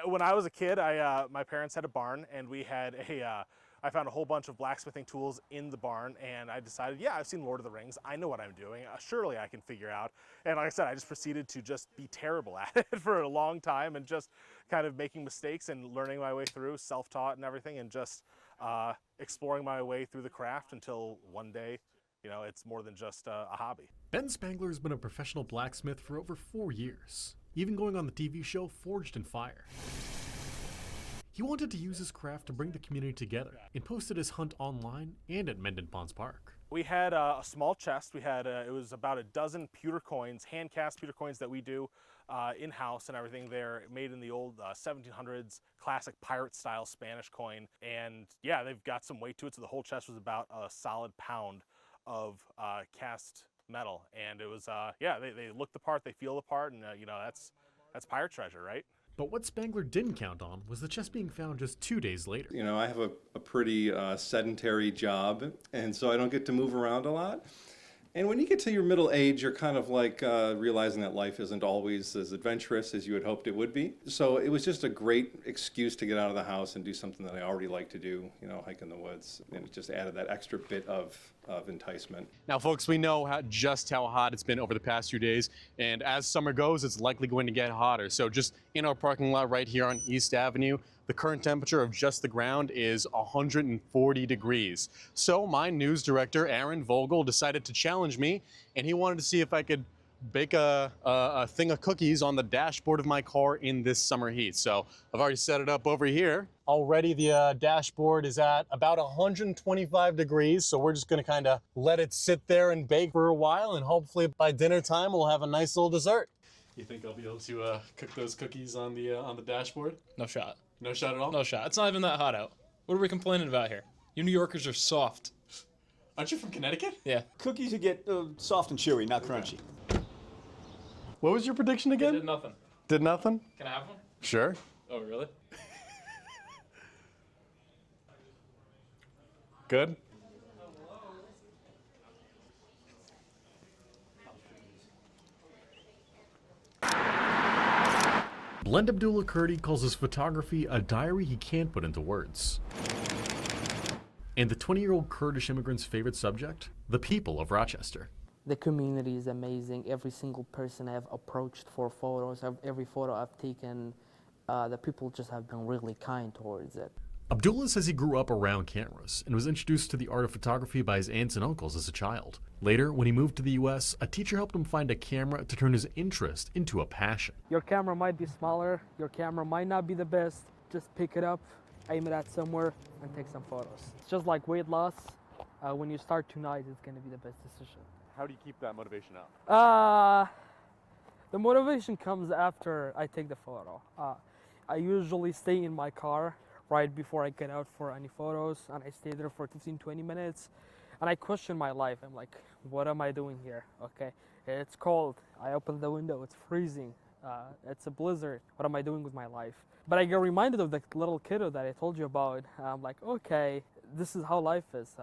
When I was a kid, my parents had a barn, and we had I found a whole bunch of blacksmithing tools in the barn, and I decided, yeah, I've seen Lord of the Rings. I know what I'm doing. Surely I can figure out. And like I said, I just proceeded to just be terrible at it for a long time, and just kind of making mistakes and learning my way through, self-taught and everything, and just exploring my way through the craft until one day, you know, it's more than just a hobby. Ben Spangler has been a professional blacksmith for over 4 years, even going on the TV show Forged in Fire. He wanted to use his craft to bring the community together and posted his hunt online and at Mendon Ponds Park. We had a small chest. We had, it was about a dozen pewter coins, hand-cast pewter coins that we do in-house and everything. They're made in the old 1700s classic pirate-style Spanish coin. And yeah, they've got some weight to it, so the whole chest was about a solid pound of cast metal. And it was, yeah, they look the part, they feel the part, and you know, that's pirate treasure, right? But what Spangler didn't count on was the chest being found just 2 days later. You know, I have a pretty sedentary job, and so I don't get to move around a lot. And when you get to your middle age, you're kind of like realizing that life isn't always as adventurous as you had hoped it would be. So it was just a great excuse to get out of the house and do something that I already like to do, you know, hike in the woods. And it just added that extra bit of enticement. Now, folks, we know just how hot it's been over the past few days. And as summer goes, it's likely going to get hotter. So just in our parking lot right here on East Avenue, the current temperature of just the ground is 140 degrees. So my news director, Aaron Vogel, decided to challenge me, and he wanted to see if I could bake a thing of cookies on the dashboard of my car in this summer heat. So I've already set it up over here. Already the dashboard is at about 125 degrees, so we're just gonna kind of let it sit there and bake for a while, and hopefully by dinner time we'll have a nice little dessert. You think I'll be able to cook those cookies on the dashboard? No shot. No shot at all? No shot. It's not even that hot out. What are we complaining about here? You New Yorkers are soft. Aren't you from Connecticut? Yeah. Cookies you get soft and chewy, not crunchy. What was your prediction again? Did nothing. Did nothing? Can I have one? Sure. Oh, really? Good. Blend Abdullah Kurdi calls his photography a diary he can't put into words. And the 20-year-old Kurdish immigrant's favorite subject? The people of Rochester. The community is amazing. Every single person I've approached for photos, every photo I've taken, the people just have been really kind towards it. Abdullah says he grew up around cameras and was introduced to the art of photography by his aunts and uncles as a child. Later, when he moved to the US, a teacher helped him find a camera to turn his interest into a passion. Your camera might be smaller, your camera might not be the best. Just pick it up, aim it at somewhere, and take some photos. It's just like weight loss. When you start tonight, it's going to be the best decision. How do you keep that motivation up? The motivation comes after I take the photo. I usually stay in my car right before I get out for any photos, and I stay there for 15-20 minutes, and I question my life. I'm like, what am I doing here? Okay, it's cold. I open the window, it's freezing. It's a blizzard. What am I doing with my life? But I get reminded of the little kiddo that I told you about. I'm like, okay, this is how life is.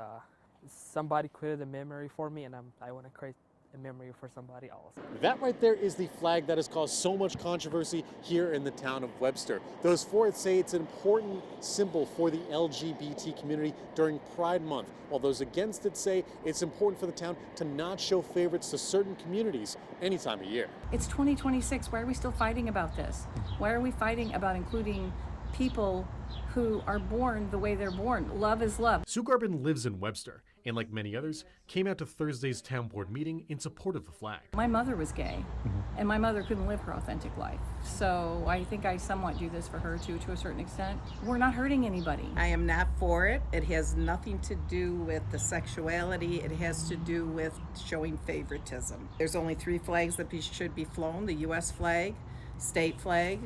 Somebody created a memory for me, and I want to create a memory for somebody else. That right there is the flag that has caused so much controversy here in the town of Webster. Those for it say it's an important symbol for the LGBT community during Pride Month, while those against it say it's important for the town to not show favorites to certain communities any time of year. It's 2026. Why are we still fighting about this? Why are we fighting about including people who are born the way they're born? Love is love. Sue Garbin lives in Webster, and like many others, came out to Thursday's town board meeting in support of the flag. My mother was gay, and my mother couldn't live her authentic life. So I think I somewhat do this for her too, to a certain extent. We're not hurting anybody. I am not for it. It has nothing to do with the sexuality. It has to do with showing favoritism. There's only 3 flags that should be flown: the U.S. flag, state flag,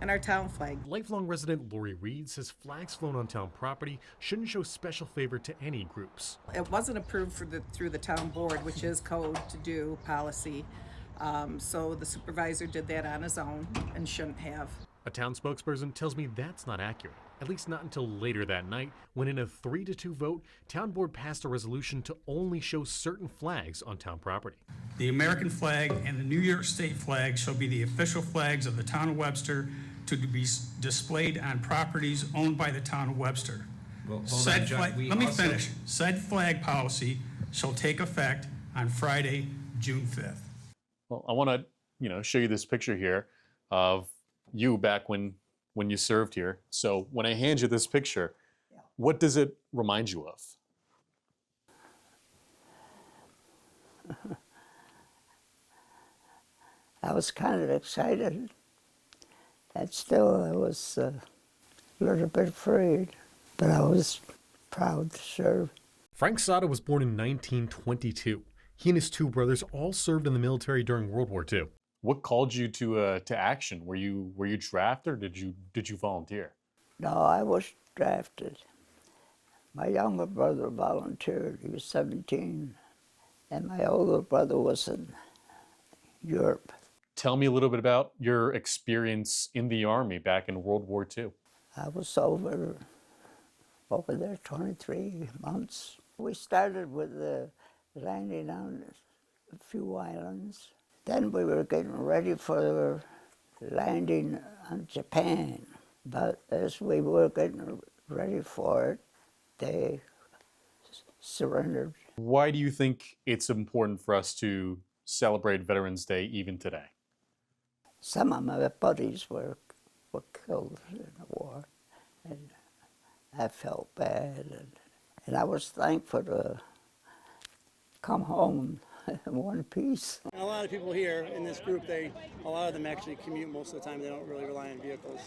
and our town flag. Lifelong resident Lori Reed says flags flown on town property shouldn't show special favor to any groups. It wasn't approved through the town board, which is code to do policy. So the supervisor did that on his own and shouldn't have. A town spokesperson tells me that's not accurate, at least not until later that night, when in a 3-2 vote, town board passed a resolution to only show certain flags on town property. The American flag and the New York State flag shall be the official flags of the town of Webster to be displayed on properties owned by the town of Webster. Well, hold Said on, John. flag- We let me also- finish. Said flag policy shall take effect on Friday, June 5th. Well, I want to, show you this picture here of you back when you served here. So when I hand you this picture, what does it remind you of? I was kind of excited, and still I was a little bit afraid, but I was proud to serve. Frank Sada was born in 1922. He and his two brothers all served in the military during World War II. What called you to action? Were you drafted, or did you volunteer? No, I was drafted. My younger brother volunteered. He was 17, and my older brother was in Europe. Tell me a little bit about your experience in the Army back in World War II. I was over there 23 months. We started with landing on a few islands. Then we were getting ready for landing on Japan. But as we were getting ready for it, they surrendered. Why do you think it's important for us to celebrate Veterans Day even today? Some of my buddies were killed in the war, and I felt bad, and I was thankful to come home in one piece. A lot of people here in this group, a lot of them actually commute most of the time. They don't really rely on vehicles.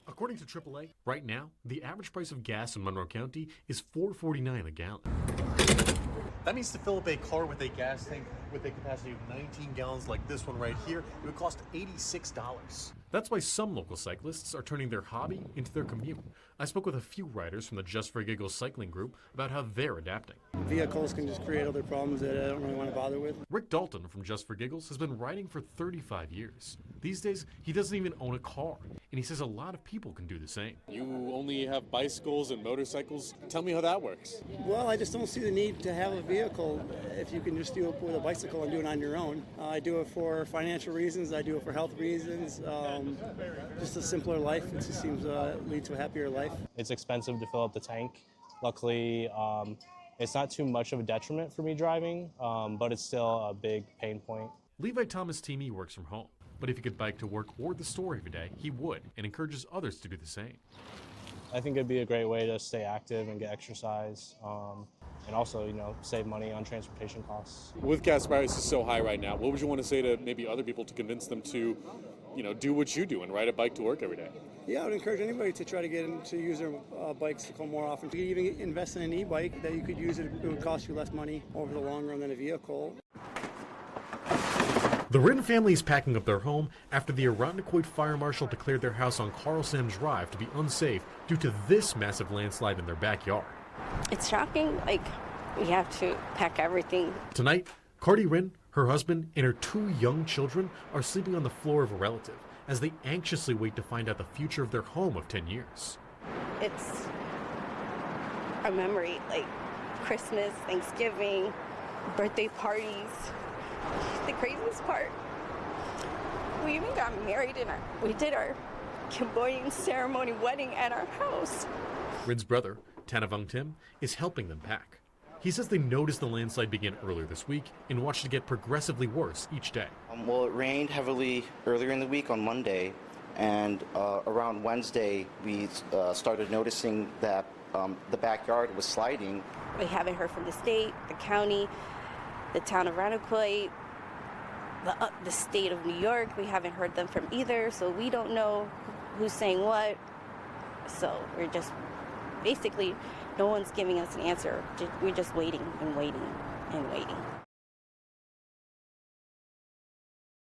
According to AAA, right now, the average price of gas in Monroe County is $4.49 a gallon. That means to fill up a car with a gas tank with a capacity of 19 gallons like this one right here, it would cost $86. That's why some local cyclists are turning their hobby into their commute. I spoke with a few riders from the Just for Giggles cycling group about how they're adapting. Vehicles can just create other problems that I don't really want to bother with. Rick Dalton from Just for Giggles has been riding for 35 years. These days, he doesn't even own a car, and he says a lot of people can do the same. You only have bicycles and motorcycles. Tell me how that works. Well, I just don't see the need to have a vehicle if you can just do it with a bicycle and do it on your own. I do it for financial reasons. I do it for health reasons. Just a simpler life. It just seems to lead to a happier life. It's expensive to fill up the tank. Luckily, it's not too much of a detriment for me driving, but it's still a big pain point. Levi Thomas Teamy works from home, but if he could bike to work or the store every day, he would, and encourages others to do the same. I think it'd be a great way to stay active and get exercise, and also, save money on transportation costs. With gas prices so high right now, what would you want to say to maybe other people to convince them to, do what you do and ride a bike to work every day? Yeah, I would encourage anybody to try to get into use their bikes more often. You could even invest in an e-bike that you could use. It would cost you less money over the long run than a vehicle. The Rin family is packing up their home after the Arachnoid Fire Marshal declared their house on Carlson Drive to be unsafe due to this massive landslide in their backyard. It's shocking. We have to pack everything. Tonight, Cardi Rin, her husband, and her two young children are sleeping on the floor of a relative as they anxiously wait to find out the future of their home of 10 years. It's a memory, Christmas, Thanksgiving, birthday parties. The craziest part, we even got married we did our Cambodian ceremony wedding at our house. Rin's brother, Tanavong Tim, is helping them pack. He says they noticed the landslide begin earlier this week and watched it get progressively worse each day. Well, it rained heavily earlier in the week on Monday, and around Wednesday we started noticing that the backyard was sliding. We haven't heard from the state, the county, the town of Arachnoid, the state of New York. We haven't heard them from either, so we don't know who's saying what. So we're just basically, no one's giving us an answer. We're just waiting and waiting and waiting.